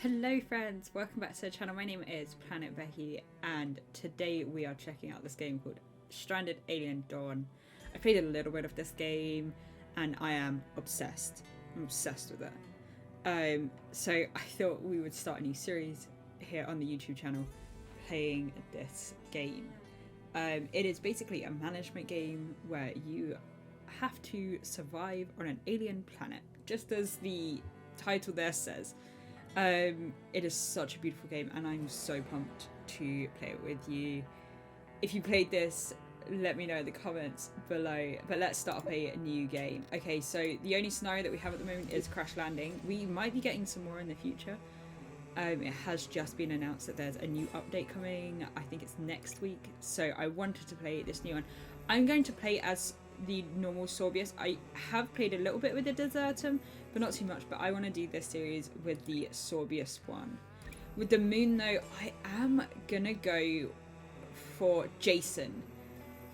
Hello friends, welcome back to the channel. My name is Planet Becky and today we are checking out this game called Stranded Alien Dawn. I played a little bit of this game and I am obsessed. I'm obsessed with it. So I thought we would start a new series here on the YouTube channel playing this game. It is basically a management game where you have to survive on an alien planet, just as the title there says. It is such a beautiful game and I'm so pumped to play it with you. If you played this, let me know in the comments below, but let's start up a new game. Okay, so the only scenario that we have at the moment is crash landing. We might be getting some more in the future. It has just been announced that there's a new update coming. I think it's next week, so I wanted to play this new one. I'm going to play as the normal Sorbius. I have played a little bit with the Desertum, but not too much, but I want to do this series with the Sorbius one. With the moon though, I am gonna go for Jason.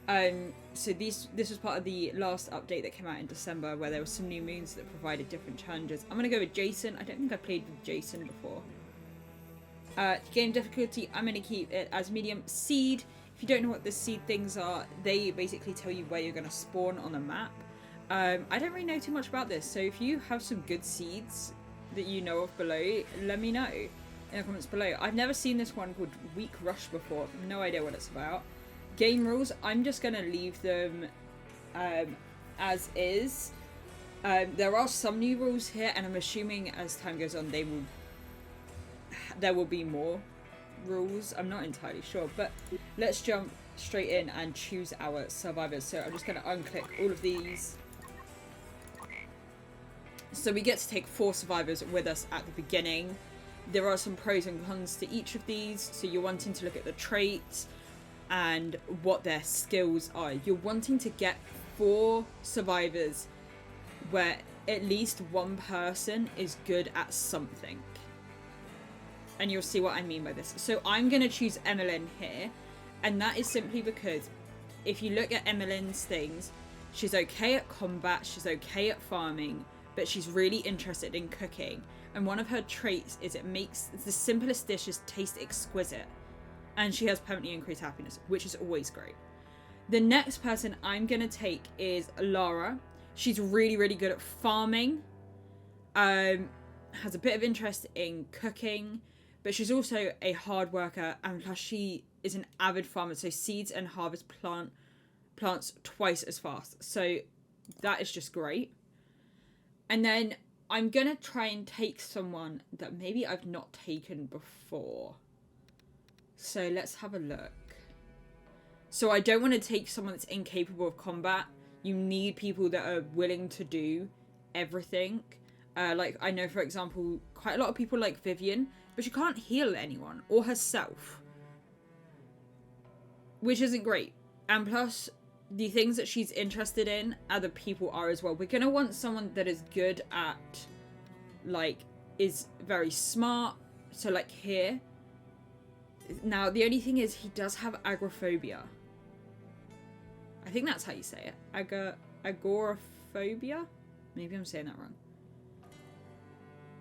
So this was part of the last update that came out in December where there were some new moons that provided different challenges. I'm gonna go with Jason. I don't think I played with Jason before. Game difficulty, I'm gonna keep it as medium. Seed. If you don't know what the seed things are, they basically tell you where you're going to spawn on the map. I don't really know too much about this, so if you have some good seeds that you know of below, let me know in the comments below. I've never seen this one called Weak Rush before, no idea what it's about. Game rules, I'm just going to leave them as is. There are some new rules here, and I'm assuming as time goes on there will be more rules. I'm not entirely sure, but let's jump straight in and choose our survivors. So I'm just going to unclick all of these. So we get to take 4 survivors with us at the beginning. There are some pros and cons to each of these, so you're wanting to look at the traits and what their skills are. You're wanting to get 4 survivors where at least one person is good at something. And you'll see what I mean by this. So I'm going to choose Emmeline here. And that is simply because if you look at Emmeline's things, she's okay at combat, she's okay at farming, but she's really interested in cooking. And one of her traits is it makes the simplest dishes taste exquisite. And she has permanently increased happiness, which is always great. The next person I'm going to take is Lara. She's really, really good at farming. Has a bit of interest in cooking. But she's also a hard worker, and plus she is an avid farmer, so seeds and harvest plants twice as fast. So that is just great. And then I'm going to try and take someone that maybe I've not taken before. So let's have a look. So I don't want to take someone that's incapable of combat. You need people that are willing to do everything. Like, I know, for example, quite a lot of people like Vivian, but she can't heal anyone or herself, which isn't great. And plus, the things that she's interested in, other people are as well. We're going to want someone that is good at, like, is very smart. So, like, here. Now, the only thing is he does have agoraphobia. I think that's how you say it. Agoraphobia? Maybe I'm saying that wrong.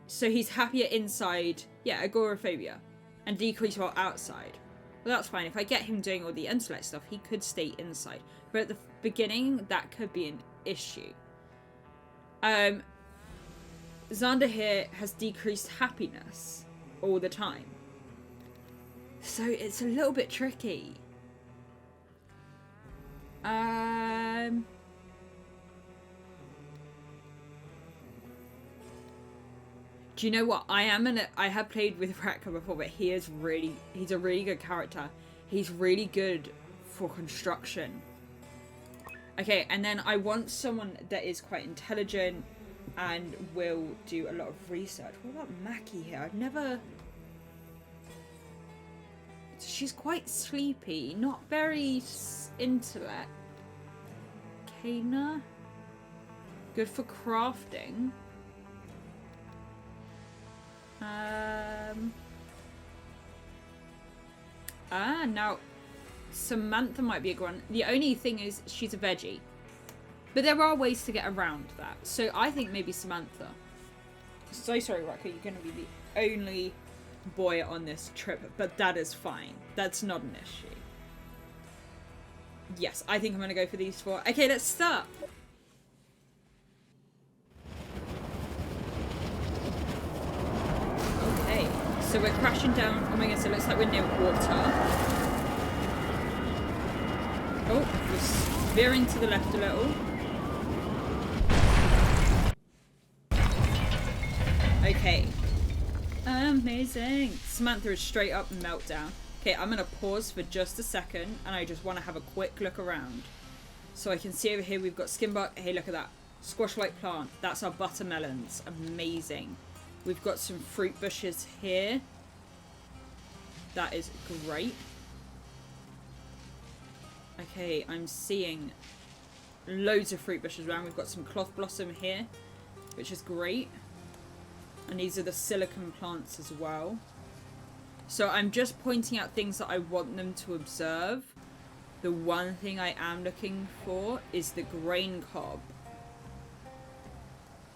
So he's happier inside, yeah, agoraphobia, and decrease while outside. Well, that's fine. If I get him doing all the intellect stuff, he could stay inside. But at the beginning, that could be an issue. Xander here has decreased happiness all the time. So it's a little bit tricky. Do you know what? I have played with Ratka before, but he's a really good character. He's really good for construction. Okay, and then I want someone that is quite intelligent and will do a lot of research. What about Mackie here? I've never... She's quite sleepy, not very intellect. Kana? Good for crafting. Now Samantha might be a grunt. The only thing is she's a veggie. But there are ways to get around that. So I think maybe Samantha. So sorry, Rucker, you're going to be the only boy on this trip, but that is fine. That's not an issue. Yes, I think I'm going to go for these 4. Okay, let's start. Okay, so we're crashing down. Oh my goodness, it looks like we're near water. Oh, we're veering to the left a little. Okay. Amazing. Samantha is straight up meltdown. Okay, I'm going to pause for just a second, and I just want to have a quick look around. So I can see over here we've got skimbuck. Hey, look at that. Squash-like plant. That's our buttermelons. Amazing. We've got some fruit bushes here. That is great. Okay, I'm seeing loads of fruit bushes around. We've got some cloth blossom here, which is great. And these are the silicon plants as well. So I'm just pointing out things that I want them to observe. The one thing I am looking for is the grain cob.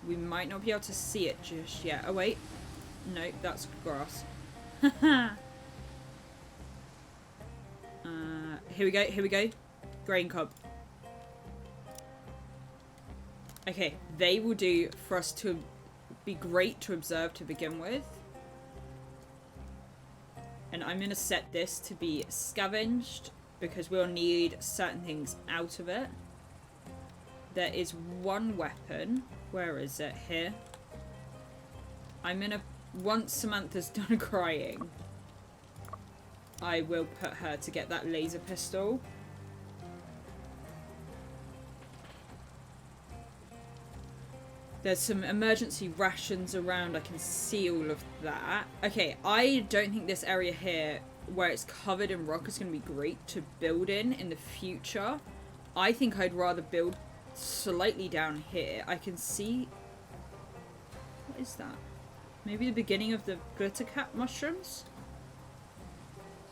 We might not be able to see it just yet. Oh wait. No, that's grass. Here we go, here we go. Grain cob. Okay, they will do for us to be great to observe to begin with. And I'm going to set this to be scavenged because we'll need certain things out of it. There is one weapon. Where is it? Here. I'm going to... Once Samantha's done crying, I will put her to get that laser pistol. There's some emergency rations around. I can see all of that. Okay, I don't think this area here, where it's covered in rock, is going to be great to build in the future. I think I'd rather build slightly down here. I can see... What is that? Maybe the beginning of the glitter cap mushrooms?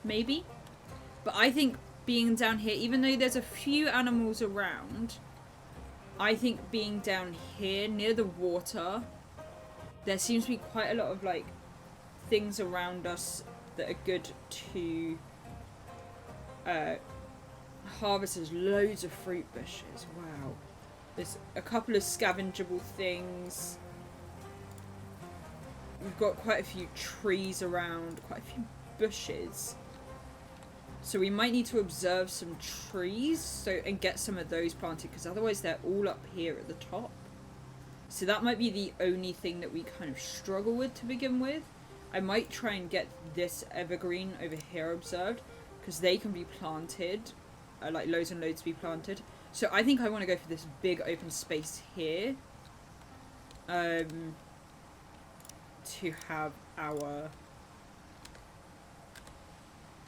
Maybe? But I think being down here, even though there's a few animals around... I think being down here near the water, there seems to be quite a lot of like things around us that are good to harvest. There's loads of fruit bushes. Wow. There's a couple of scavengeable things. We've got quite a few trees around, quite a few bushes. So we might need to observe some trees and get some of those planted, because otherwise they're all up here at the top. So that might be the only thing that we kind of struggle with to begin with. I might try and get this evergreen over here observed, because they can be planted, like loads and loads to be planted. So I think I want to go for this big open space here, to have our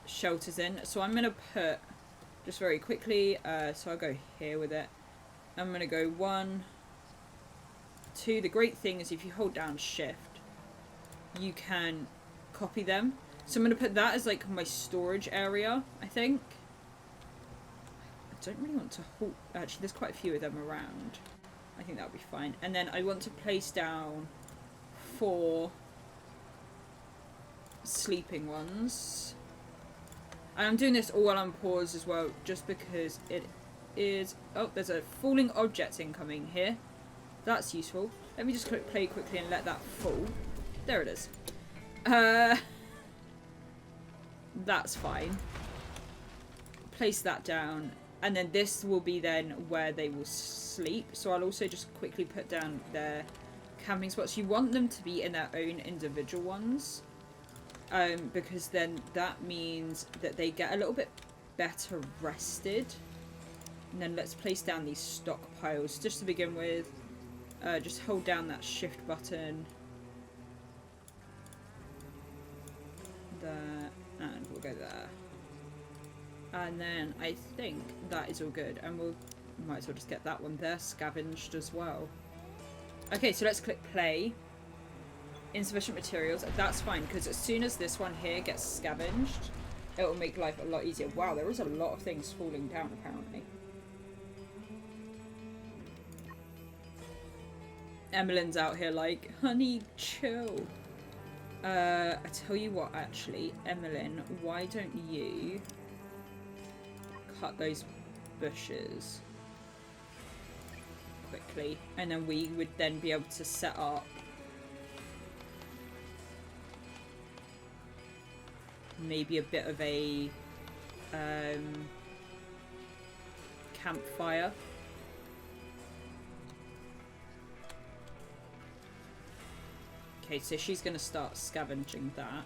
shelters in. So I'm gonna put, just very quickly, so I'll go here with it. I'm gonna go 1, 2. The great thing is if you hold down shift, you can copy them. So I'm gonna put that as like my storage area, I think. I don't really want to hold, actually there's quite a few of them around. I think that'll be fine. And then I want to place down 4 sleeping ones. And I'm doing this all while on pause as well, just because it is... Oh, there's a falling object incoming here. That's useful. Let me just play quickly and let that fall. There it is. That's fine. Place that down. And then this will be then where they will sleep. So I'll also just quickly put down their camping spots. You want them to be in their own individual ones. Because then that means that they get a little bit better rested. And then let's place down these stockpiles just to begin with. Just hold down that shift button. There, and we'll go there. And then I think that is all good. And we'll might as well just get that one there scavenged as well. Okay, so let's click play. Insufficient materials. That's fine, because as soon as this one here gets scavenged, it will make life a lot easier. Wow, there is a lot of things falling down apparently. Emmeline's out here like, honey, chill. I tell you what, actually, Emmeline, why don't you cut those bushes quickly, and then we would then be able to set up maybe a bit of a campfire. Okay, so she's going to start scavenging that.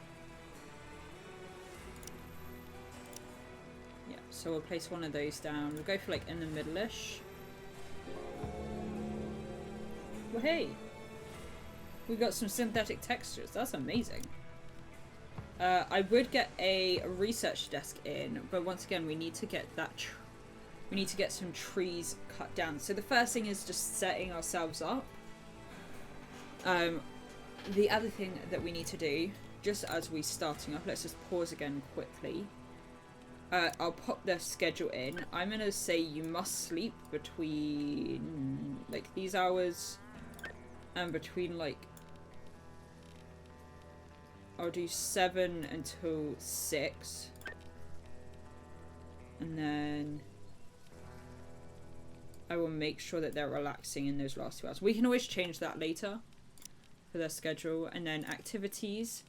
Yeah, so we'll place one of those down. We'll go for like in the middle-ish. Well, hey! We got some synthetic textures. That's amazing. I would get a research desk in, but once again, we need to get that. We need to get some trees cut down. So the first thing is just setting ourselves up. The other thing that we need to do, just as we're starting up, let's just pause again quickly. I'll pop the schedule in. I'm going to say you must sleep between, like, these hours and between, like, I'll do 7 until 6. And then I will make sure that they're relaxing in those last 2 hours. We can always change that later for their schedule. And then activities.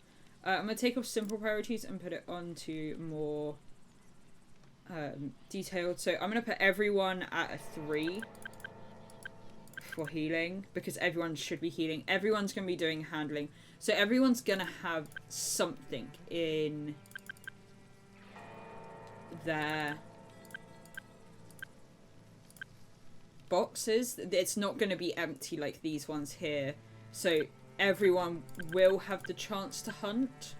I'm going to take off simple priorities and put it on to more detailed. So I'm going to put everyone at a 3 for healing, because everyone should be healing. Everyone's going to be doing handling. So everyone's going to have something in their boxes. It's not going to be empty like these ones here. So everyone will have the chance to hunt.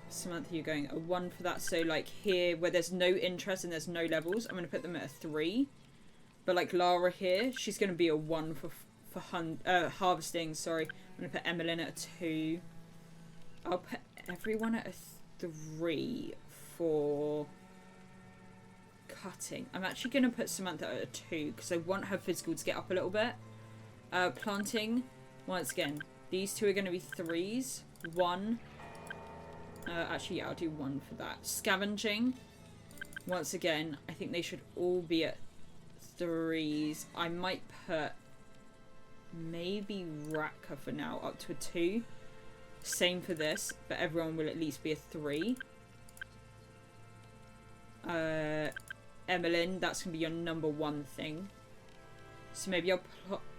Samantha, you're going a 1 for that. So like here, where there's no interest and there's no levels, I'm going to put them at a 3. But like Lara here, she's going to be a 1 for harvesting. Sorry, I'm going to put Emmeline at a 2. I'll put everyone at a 3 for cutting. I'm actually going to put Samantha at a 2 because I want her physical to get up a little bit. Planting, once again, these two are going to be 3s. 1. Actually, yeah, I'll do 1 for that. Scavenging, once again, I think they should all be at 3s. I might put maybe Raka for now up to a 2. Same for this, but everyone will at least be a 3. Emmeline, that's going to be your number 1 thing. So maybe I'll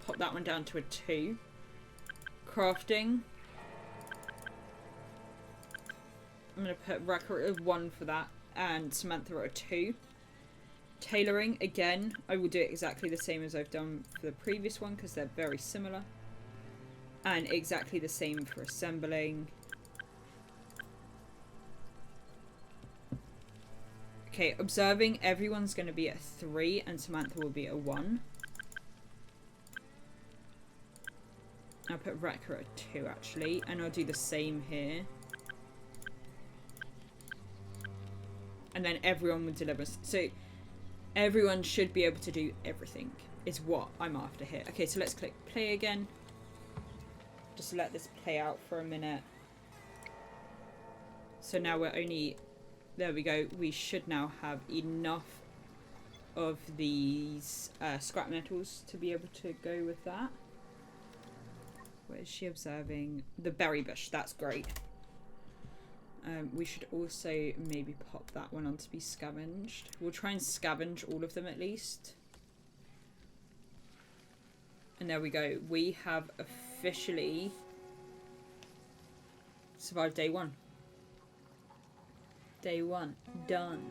pop that one down to a 2. Crafting, I'm going to put Raka at a 1 for that, and Samantha at a 2. Tailoring, again, I will do it exactly the same as I've done for the previous one because they're very similar. And exactly the same for assembling. Okay, observing, everyone's going to be at 3 and Samantha will be at 1. I'll put Raka at 2 actually, and I'll do the same here. And then everyone will deliver. So everyone should be able to do everything, is what I'm after here. Okay, so let's click play again. Just let this play out for a minute. So now we're only... There we go. We should now have enough of these scrap metals to be able to go with that. What is she observing? The berry bush. That's great. We should also maybe pop that one on to be scavenged. We'll try and scavenge all of them at least. And there we go. We have officially survived day 1. Day 1. Done.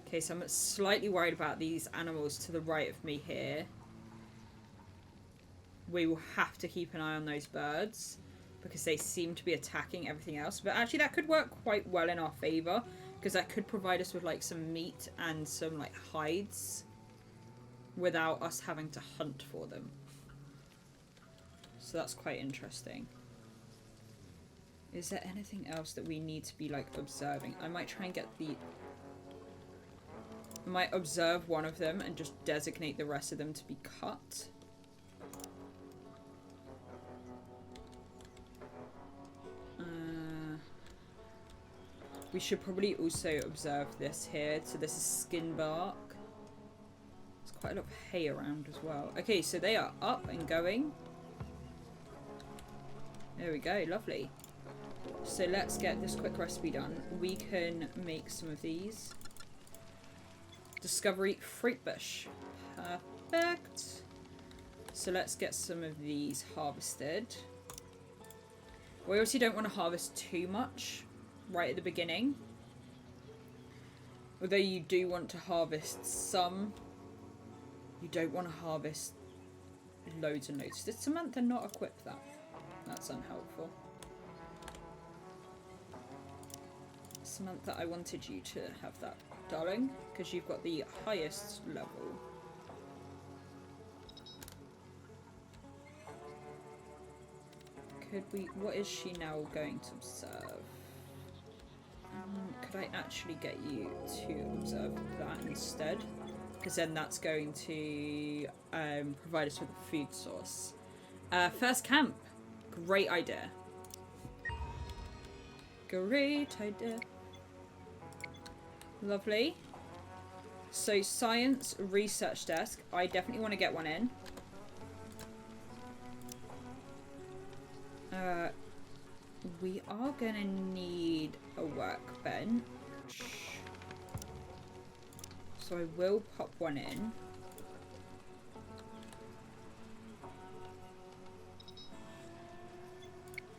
Okay, so I'm slightly worried about these animals to the right of me here. We will have to keep an eye on those birds, because they seem to be attacking everything else. But actually that could work quite well in our favour, because that could provide us with like some meat and some like hides without us having to hunt for them. So that's quite interesting. Is there anything else that we need to be like observing? I might try and get the... I might observe one of them and just designate the rest of them to be cut. We should probably also observe this here. So this is skin bark. There's quite a lot of hay around as well. Okay, so they are up and going. There we go, lovely. So let's get this quick recipe done. We can make some of these. Discovery fruit bush. Perfect. So let's get some of these harvested. We obviously don't want to harvest too much right at the beginning. Although you do want to harvest some. You don't want to harvest loads and loads. Did Samantha not equip that? That's unhelpful. Samantha, I wanted you to have that, darling, because you've got the highest level. Could we... What is she now going to observe? Could I actually get you to observe that instead? Because then that's going to provide us with a food source. First camp. Great idea. Great idea. Lovely. So science research desk. I definitely want to get one in. We are gonna need a workbench. So I will pop one in.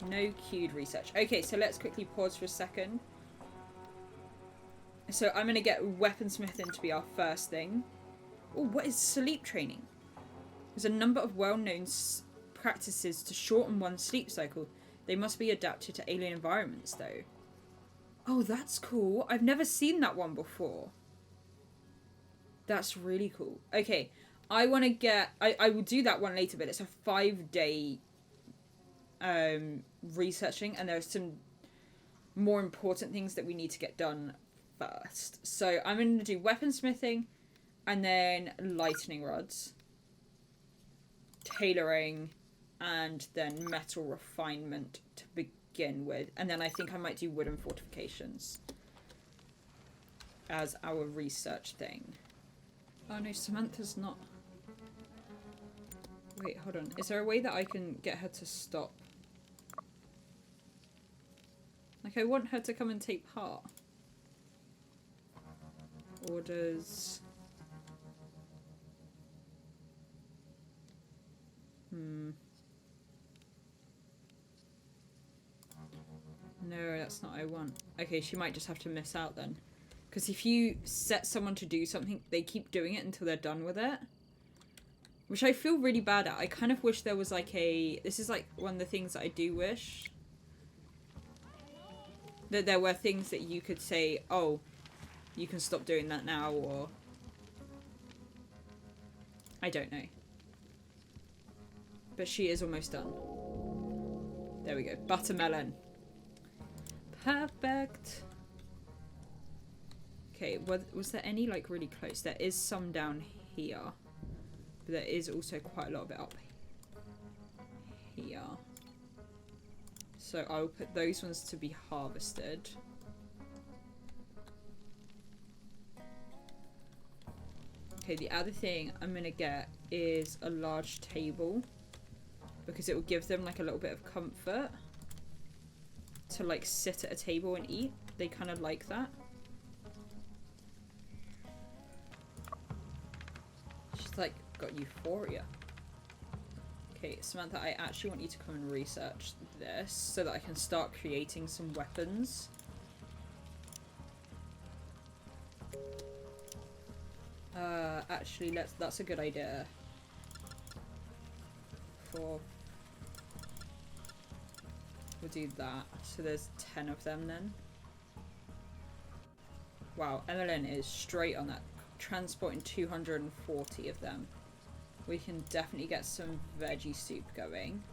No queued research. Okay, so let's quickly pause for a second. So I'm gonna get weaponsmithing to be our first thing. Oh, what is sleep training? There's a number of well-known practices to shorten one's sleep cycle. They must be adapted to alien environments, though. Oh, that's cool. I've never seen that one before. That's really cool. Okay, I want to get... I will do that one later, but it's a 5-day researching, and there's some more important things that we need to get done first. So I'm going to do weaponsmithing, and then lightning rods, tailoring, and then metal refinement to begin with. And then I think I might do wooden fortifications as our research thing. Oh no, Samantha's not... Wait, hold on. Is there a way that I can get her to stop? Like, I want her to come and take part. Orders... No, that's not what I want. Okay, she might just have to miss out then. Because if you set someone to do something, they keep doing it until they're done with it. Which I feel really bad at. I kind of wish there was like a... This is like one of the things that I do wish. That there were things that you could say, oh, you can stop doing that now, or... I don't know. But she is almost done. There we go. Buttermelon. Perfect. Okay, was there any like really close? There is some down here. But there is also quite a lot of it up here. So I'll put those ones to be harvested. Okay, the other thing I'm gonna get is a large table. Because it will give them like a little bit of comfort. To like sit at a table and eat. They kind of like that. She's like got euphoria. Okay, Samantha, I actually want you to come and research this so that I can start creating some weapons. Actually, that's a good idea. We'll do that. So there's 10 of them then. Wow, Emmeline is straight on that. Transporting 240 of them. We can definitely get some veggie soup going.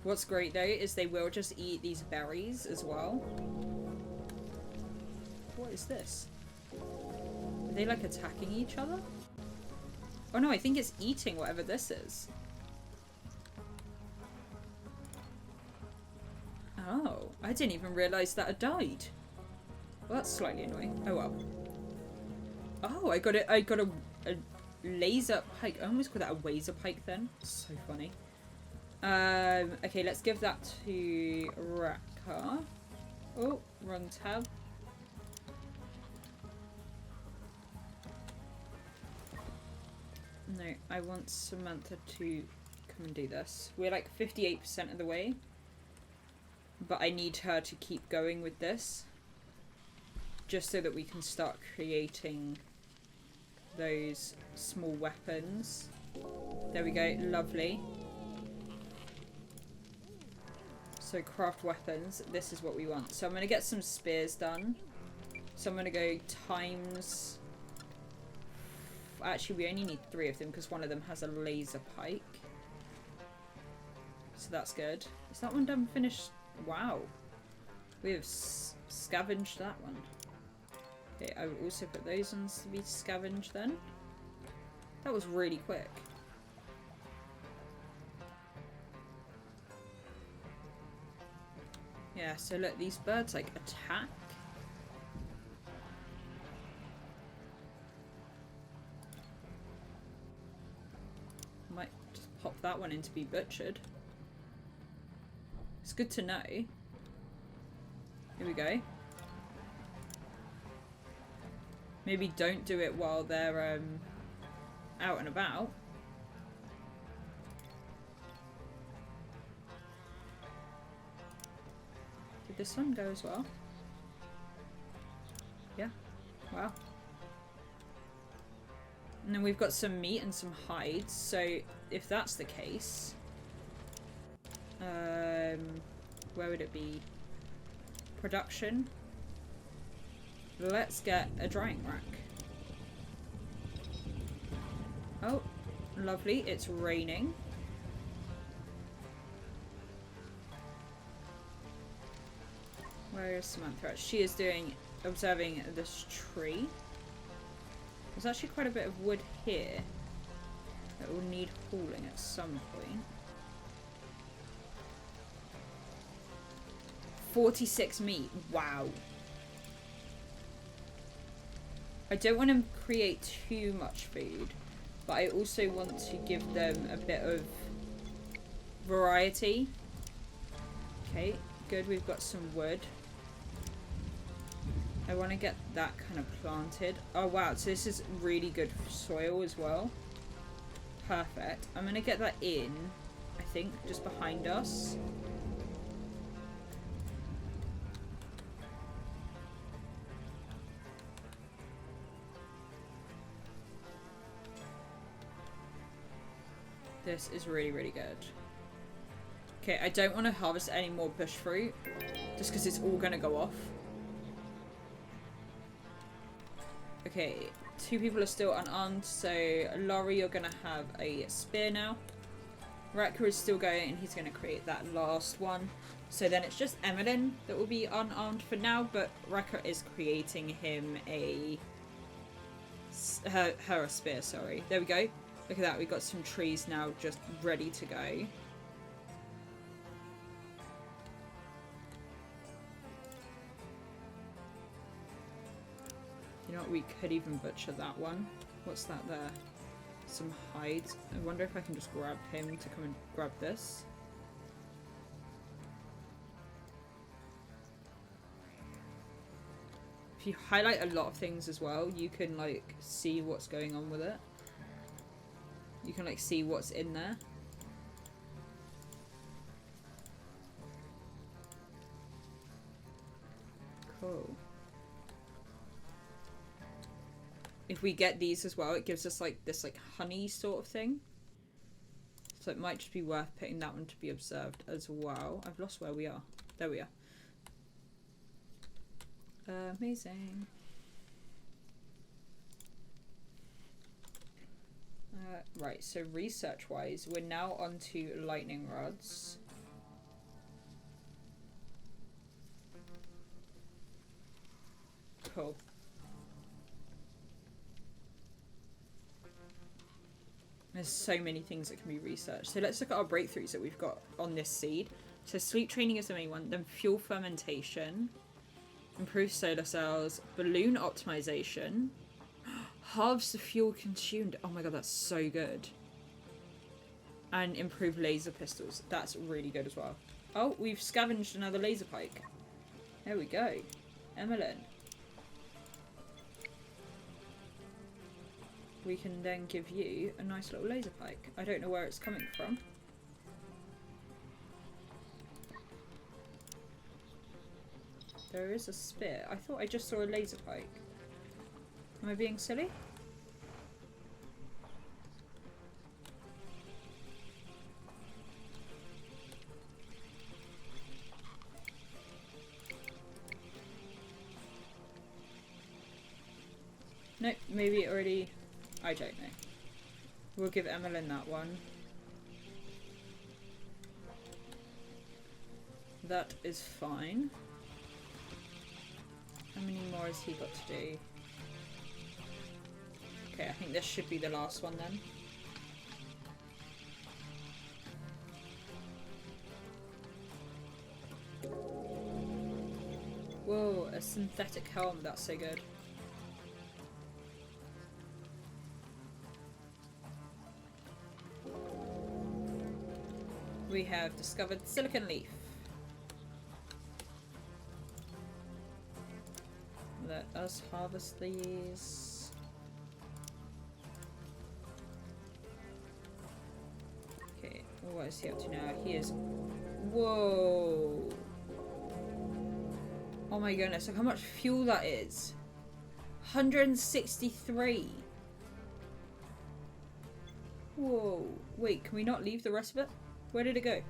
What's great though is they will just eat these berries as well. What is this? Are they like attacking each other? Oh no, I think it's eating whatever this is. Oh, I didn't even realise that it died. Well, that's slightly annoying. Oh well. Oh, I got a laser pike. I almost call that a wazer pike then. So funny. Okay, let's give that to Raka. Oh, wrong tab. No, I want Samantha to come and do this. We're like 58% of the way. But I need her to keep going with this. Just so that we can start creating those small weapons. There we go, lovely. So craft weapons, this is what we want. So I'm going to get some spears done. So I'm going to go times... Actually, we only need 3 of them because one of them has a laser pike. So that's good. Is that one done finished? Wow. We have scavenged that one. Okay, I will also put those ones to be scavenged then. That was really quick. Yeah, so look, these birds like attack. Might just pop that one in to be butchered. It's good to know. Here we go. Maybe don't do it while they're out and about. Did this one go as well? Yeah. Wow. And then we've got some meat and some hides. So if that's the case, where would it be? Production. Let's get a drying rack. Oh, lovely. It's raining. Where is Samantha? She is observing this tree. There's actually quite a bit of wood here that will need hauling at some point. 46 meat. Wow. I don't want to create too much food, but I also want to give them a bit of variety. Okay, good. We've got some wood. I want to get that kind of planted. Oh wow, so this is really good soil as well. Perfect. I'm going to get that in, I think, just behind us. This is really, really good. Okay, I don't want to harvest any more bush fruit, just because it's all going to go off. Okay, 2 people are still unarmed, so Laurie, you're going to have a spear now. Racker is still going, and he's going to create that last one. So then it's just Emmeline that will be unarmed for now, but Racker is creating him her a spear, sorry. There we go. Look at that, we've got some trees now just ready to go. You know what, we could even butcher that one. What's that there? Some hides. I wonder if I can just grab him to come and grab this. If you highlight a lot of things as well, you can like see what's going on with it. You can like see what's in there. Cool. If we get these as well, it gives us like this like honey sort of thing. So it might just be worth putting that one to be observed as well. I've lost where we are. There we are. Amazing. Right, so research-wise, we're now onto lightning rods. Cool. There's so many things that can be researched. So let's look at our breakthroughs that we've got on this seed. So sleep training is the main one. Then fuel fermentation. Improved solar cells. Balloon optimization. Halves the fuel consumed. Oh my god, that's so good. And improved laser pistols. That's really good as well. Oh, we've scavenged another laser pike. There we go. Emmeline. We can then give you a nice little laser pike. I don't know where it's coming from. There is a spear. I thought I just saw a laser pike. Am I being silly? Nope, maybe it already... I don't know. We'll give Emmeline that one. That is fine. How many more has he got to do? Okay, I think this should be the last one then. Whoa, a synthetic helm, that's so good. We have discovered silicon leaf. Let us harvest these. Okay, what is he up to now? He is... Whoa! Oh my goodness, look how much fuel that is. 163. Whoa. Wait, can we not leave the rest of it? Where did it go?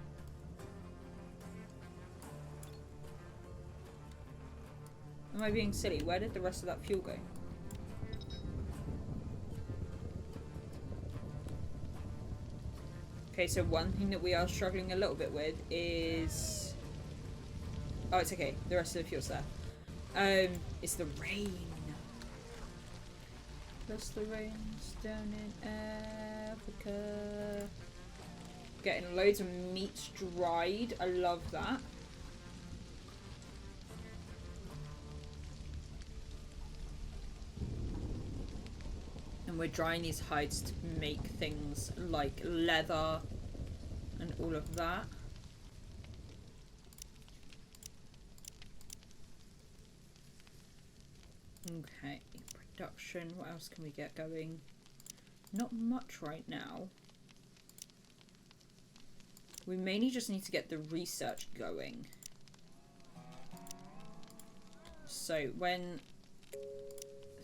Am I being silly? Where did the rest of that fuel go? Okay, so one thing that we are struggling a little bit with is... Oh, it's okay. The rest of the fuel's there. It's the rain. Plus the rains down in Africa. Getting loads of meats dried. I love that. And we're drying these hides to make things like leather and all of that. Okay, production. What else can we get going? Not much right now. We mainly just need to get the research going. So when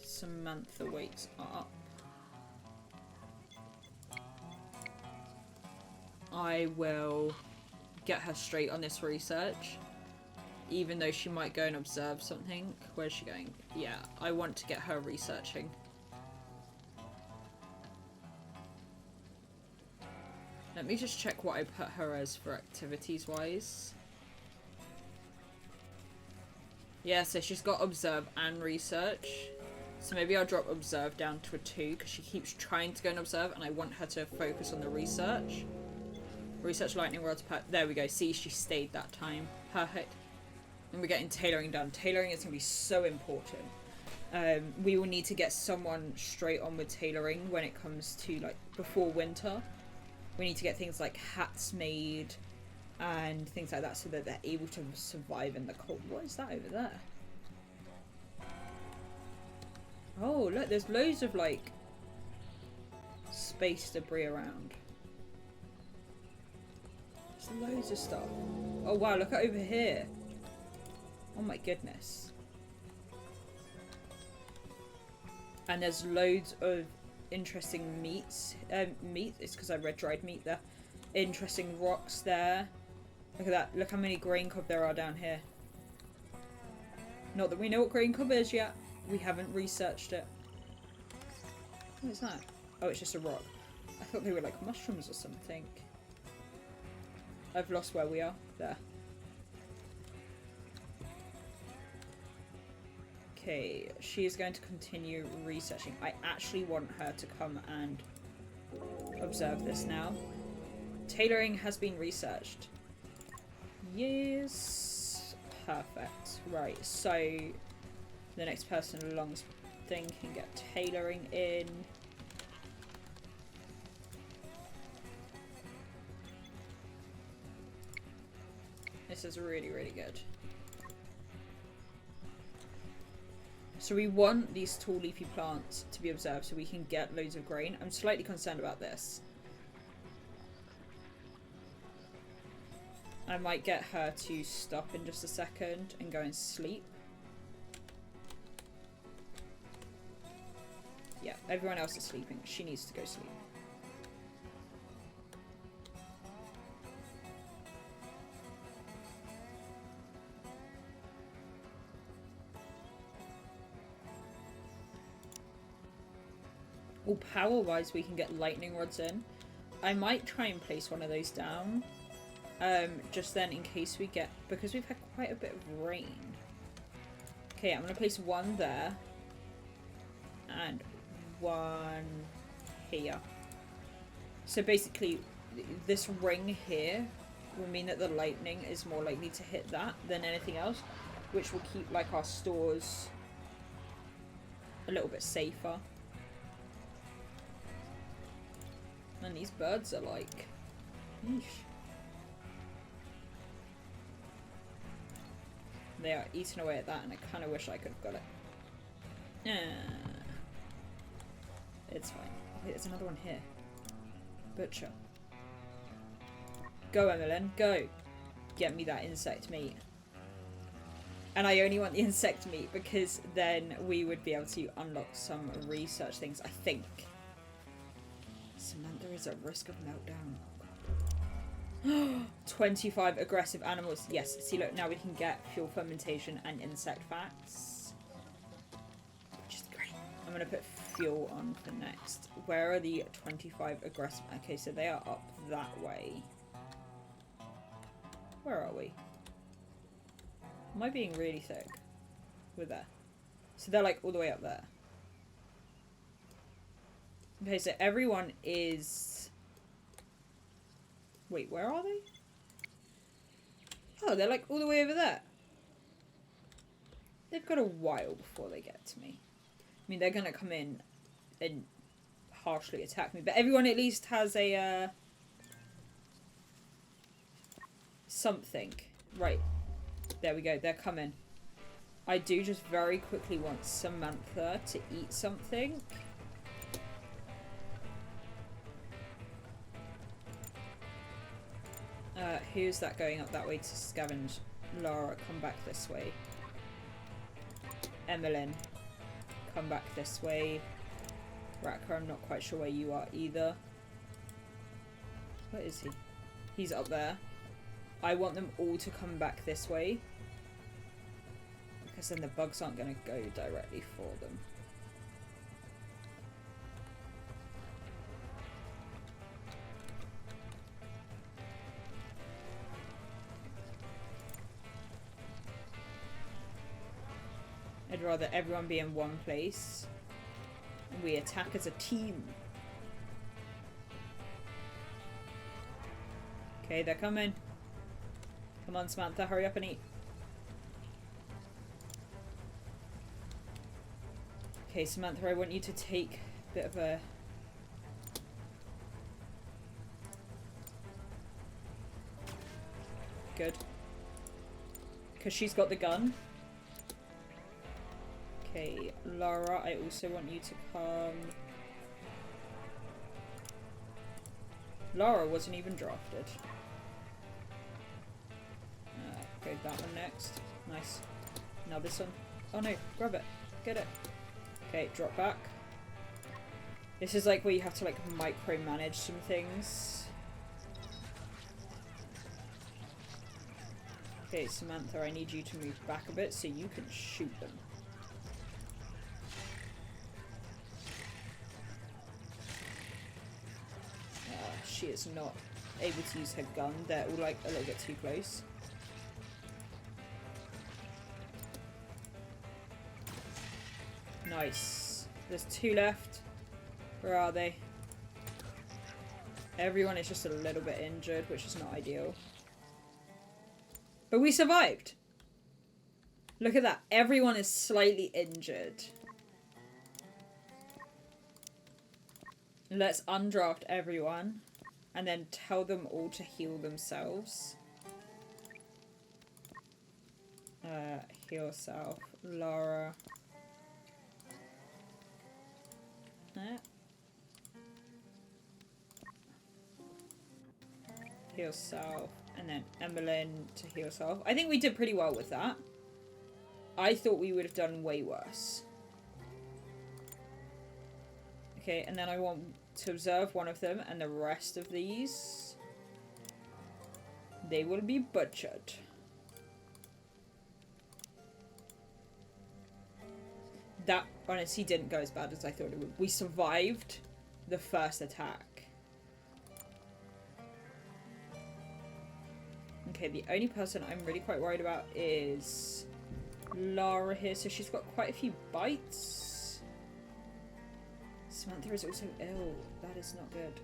Samantha wakes up, I will get her straight on this research. Even though she might go and observe something. Where's she going? Yeah, I want to get her researching. Let me just check what I put her as for activities wise. Yeah, so she's got observe and research. So maybe I'll drop observe down to a 2 because she keeps trying to go and observe and I want her to focus on the research. Research lightning rods. There we go. See, she stayed that time. Perfect. And we're getting tailoring done. Tailoring is going to be so important. We will need to get someone straight on with tailoring when it comes to, like, before winter. We need to get things like hats made and things like that so that they're able to survive in the cold. What is that over there? Oh, look, there's loads of, like, space debris around. There's loads of stuff. Oh, wow, look at over here. Oh my goodness. And there's loads of interesting meats. Meat, it's because I read dried meat there. Interesting rocks there. Look at that. Look how many grain cob there are down here. Not that we know what grain cob is yet. We haven't researched it. What is that? Oh, it's just a rock. I thought they were like mushrooms or something. I've lost where we are. There. Okay, she is going to continue researching. I actually want her to come and observe this now. Tailoring has been researched. Yes. Perfect. Right, so the next person along this thing can get tailoring in. This is really, really good. So we want these tall leafy plants to be observed so we can get loads of grain. I'm slightly concerned about this. I might get her to stop in just a second and go and sleep. Yeah, everyone else is sleeping. She needs to go sleep. Well, power-wise, we can get lightning rods in. I might try and place one of those down. Just then in case we get... Because we've had quite a bit of rain. Okay, I'm going to place one there. And one here. So basically, this ring here will mean that the lightning is more likely to hit that than anything else. Which will keep, like, our stores a little bit safer. And these birds are like... Yeesh. They are eating away at that, and I kind of wish I could have got it. It's fine. Wait, there's another one here. Butcher. Go, Emmeline, go. Get me that insect meat. And I only want the insect meat because then we would be able to unlock some research things, I think. Samantha is at risk of meltdown. 25 aggressive animals. Yes, see, look, now we can get fuel fermentation and insect facts. Which is great. I'm going to put fuel on for next. Where are the 25 aggressive? Okay, so they are up that way. Where are we? Am I being really thick? We're there. So they're like all the way up there. Okay, so everyone is... Wait, where are they? Oh, they're like all the way over there. They've got a while before they get to me. I mean, they're gonna come in and harshly attack me, but everyone at least has a, something. Right. There we go, they're coming. I do just very quickly want Samantha to eat something. Who's that going up that way to scavenge? Lara, come back this way. Emmeline, come back this way. Racker, I'm not quite sure where you are either. Where is he? He's up there. I want them all to come back this way. Because then the bugs aren't going to go directly for them. I'd rather everyone be in one place and we attack as a team. Okay, they're coming. Come on, Samantha, hurry up and eat. Okay, Samantha, I want you to take a bit of a... Good. Because she's got the gun. Okay, Lara, I also want you to come... Lara wasn't even drafted. Go that one next. Nice. Now this one. Oh no, grab it. Get it. Okay, drop back. This is like where you have to like micromanage some things. Okay, Samantha, I need you to move back a bit so you can shoot them. She is not able to use her gun. They're all like a little bit too close. Nice. There's 2 left. Where are they? Everyone is just a little bit injured, which is not ideal. But we survived! Look at that. Everyone is slightly injured. Let's undraft everyone. And then tell them all to heal themselves. Heal self. Laura. Heal self. And then Emmeline to heal self. I think we did pretty well with that. I thought we would have done way worse. Okay, and then I want to observe one of them, and the rest of these, they will be butchered. That honestly didn't go as bad as I thought it would. We survived the first attack. Okay, the only person I'm really quite worried about is Lara here. So she's got quite a few bites. Samantha is also ill. That is not good.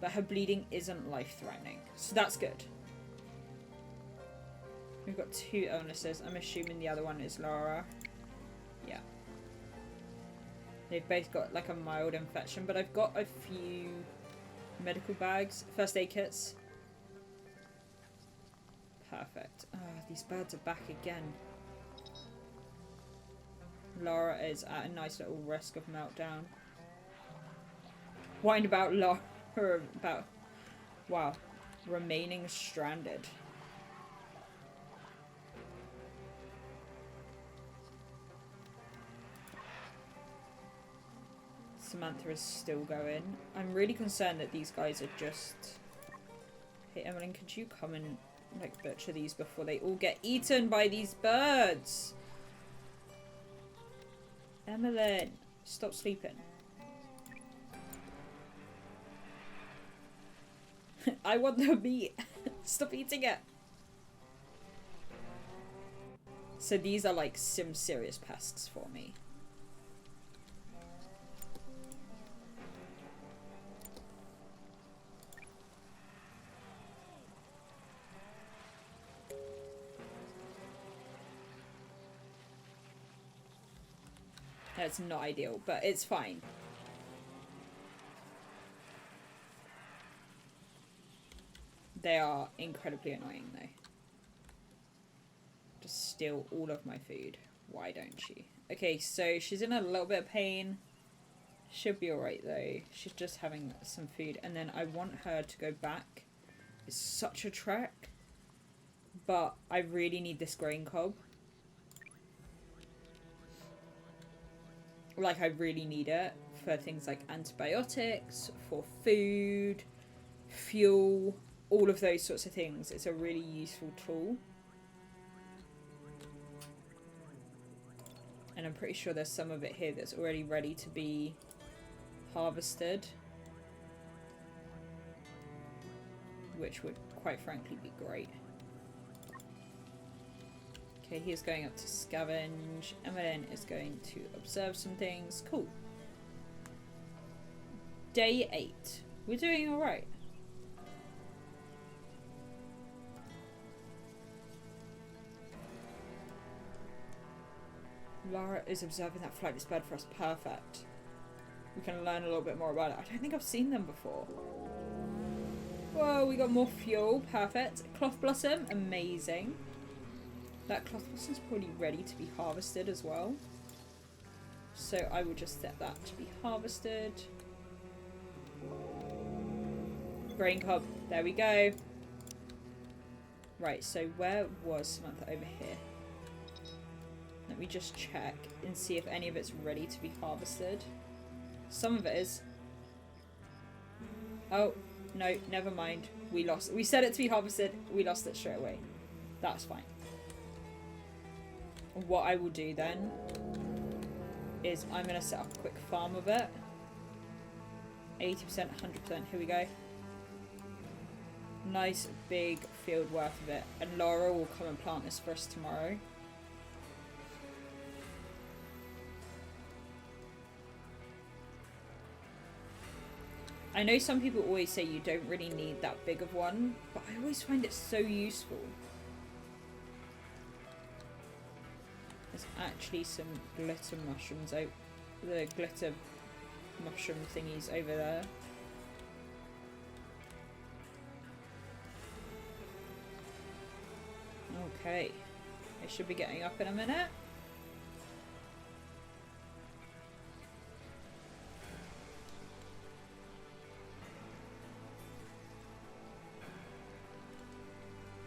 But her bleeding isn't life-threatening. So that's good. We've got 2 illnesses. I'm assuming the other one is Lara. Yeah. They've both got like a mild infection. But I've got a few medical bags. First aid kits. Perfect. Oh, these birds are back again. Lara is at a nice little risk of meltdown. Whined about Lara about, wow, remaining stranded. Samantha is still going. I'm really concerned that these guys are just... Hey Emmeline, could you come and like butcher these before they all get eaten by these birds? Emmeline, stop sleeping. I want the meat. Stop eating it. So these are like some serious pests for me. It's not ideal, but it's fine. They are incredibly annoying though. Just steal all of my food. Why don't she? Okay, so she's in a little bit of pain. Should be alright though. She's just having some food. And then I want her to go back. It's such a trek. But I really need this grain cob. Like, I really need it for things like antibiotics, for food, fuel, all of those sorts of things. It's a really useful tool. And I'm pretty sure there's some of it here that's already ready to be harvested. Which would, quite frankly, be great. Okay, he is going up to scavenge. Emmeline is going to observe some things. Cool. Day 8. We're doing alright. Lara is observing that flightless bird for us. Perfect. We can learn a little bit more about it. I don't think I've seen them before. Whoa, we got more fuel. Perfect. Cloth blossom. Amazing. That cloth blossom's probably ready to be harvested as well. So I will just set that to be harvested. Grain cob. There we go. Right, so where was Samantha? Over here. Let me just check and see if any of it's ready to be harvested. Some of it is. Oh, no, never mind. We lost. We set it to be harvested. We lost it straight away. That's fine. What I will do then is I'm going to set up a quick farm of it. 80%, 100%. Here we go. Nice big field worth of it. And Laura will come and plant this for us tomorrow. I know some people always say you don't really need that big of one, but I always find it so useful. There's actually some glitter mushrooms out, the glitter mushroom thingies over there. Okay, I should be getting up in a minute.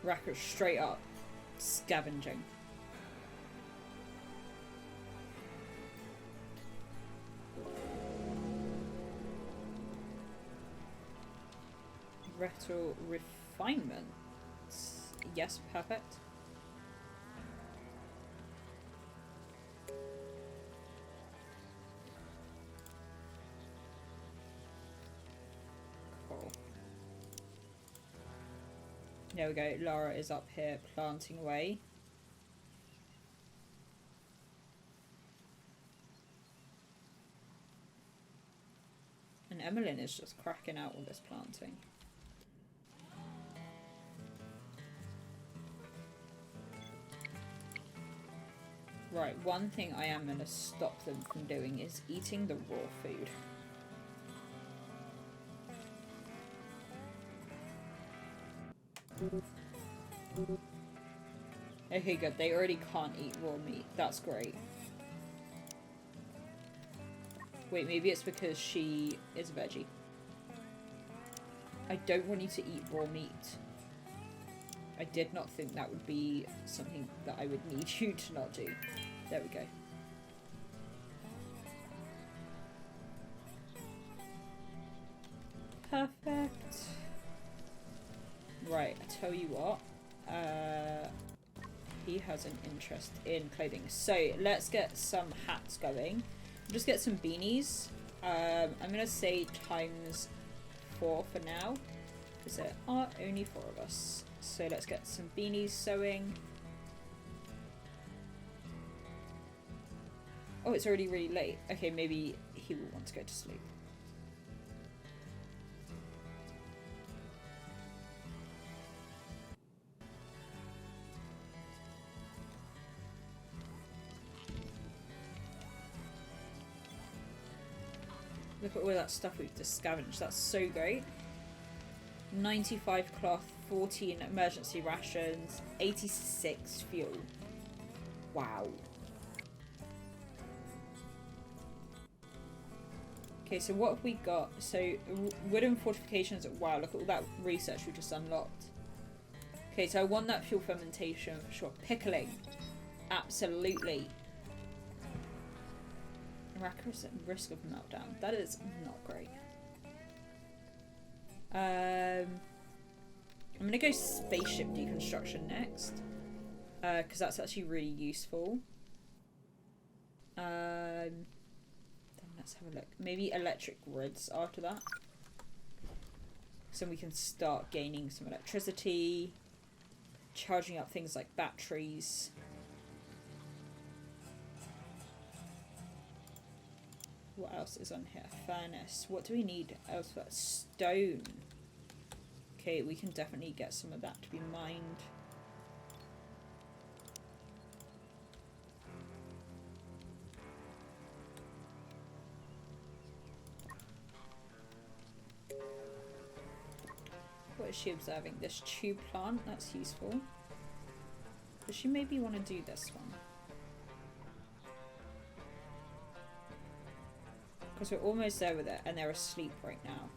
Racker straight up scavenging. Retro refinement. Yes, perfect. Cool. There we go. Lara is up here planting away. And Emmeline is just cracking out all this planting. Right, one thing I am going to stop them from doing is eating the raw food. Okay, good. They already can't eat raw meat. That's great. Wait, maybe it's because she is a veggie. I don't want you to eat raw meat. I did not think that would be something that I would need you to not do. There we go. Perfect. Right, I tell you what. He has an interest in clothing. So let's get some hats going. Just get some beanies. I'm going to say times 4 for now. Because there are only 4 of us. So let's get some beanies sewing. Oh, it's already really late. Okay, maybe he will want to go to sleep. Look at all that stuff we've just scavenged. That's so great. 95 cloth, 14 emergency rations, 86 fuel. Wow. Okay, so what have we got? So, wooden fortifications. Wow, look at all that research we just unlocked. Okay, so I want that fuel fermentation for sure. Pickling. Absolutely. Racker is at risk of meltdown. That is not great. I'm going to go spaceship deconstruction next. Because that's actually really useful. Then let's have a look. Maybe electric grids after that. So we can start gaining some electricity. Charging up things like batteries. What else is on here? Furnace. What do we need else for stone? Okay, we can definitely get some of that to be mined. What is she observing? This tube plant? That's useful. Does she maybe want to do this one? Because we're almost there with it, and they're asleep right now.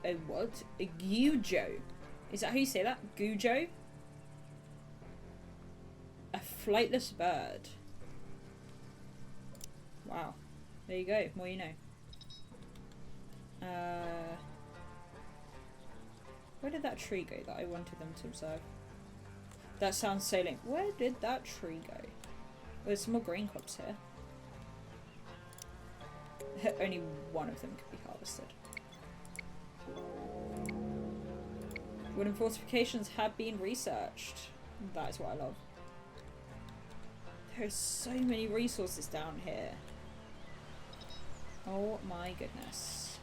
A what? A gujo? Is that how you say that? Gujo? A flightless bird. Wow. There you go. More you know. Where did that tree go that I wanted them to observe? That sounds so lame. Where did that tree go? Oh, there's some more grain crops here. Only one of them could be harvested. Wooden fortifications have been researched. That is what I love. There's so many resources down here. Oh my goodness.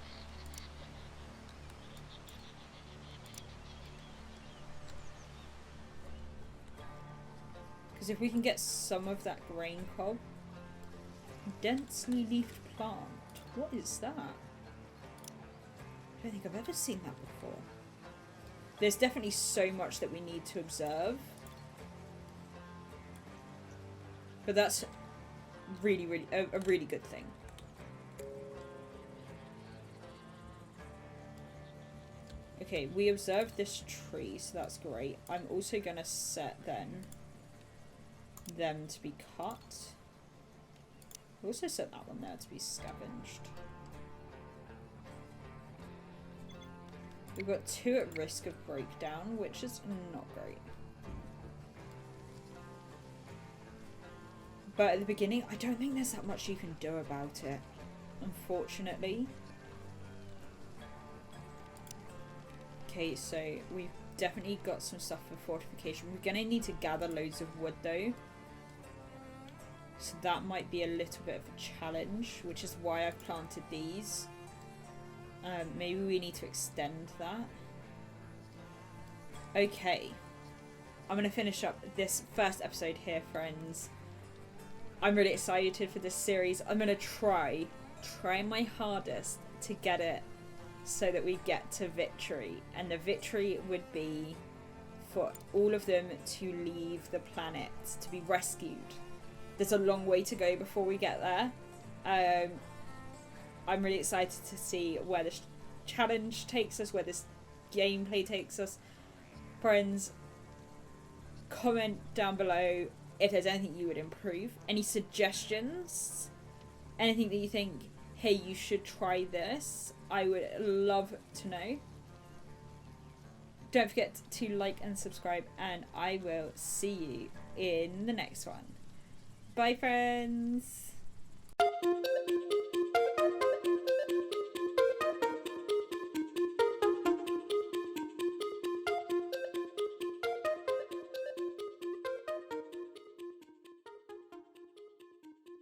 Because if we can get some of that grain cob. Densely leafed plant. What is that? I don't think I've ever seen that before. There's definitely so much that we need to observe. But that's really, a really good thing. Okay, we observed this tree, so that's great. I'm also going to set then them to be cut. I also set that one there to be scavenged. We've got 2 at risk of breakdown, which is not great. But at the beginning, I don't think there's that much you can do about it, unfortunately. Okay, so we've definitely got some stuff for fortification. We're going to need to gather loads of wood though. So that might be a little bit of a challenge, which is why I've planted these. Maybe we need to extend that. Okay. I'm going to finish up this first episode here, friends. I'm really excited for this series. I'm going to try my hardest to get it so that we get to victory. And the victory would be for all of them to leave the planet, to be rescued. There's a long way to go before we get there. I'm really excited to see where this challenge takes us, where this gameplay takes us. Friends, comment down below if there's anything you would improve, any suggestions, anything that you think, hey, you should try this. I would love to know. Don't forget to like and subscribe, and I will see you in the next one. Bye, friends.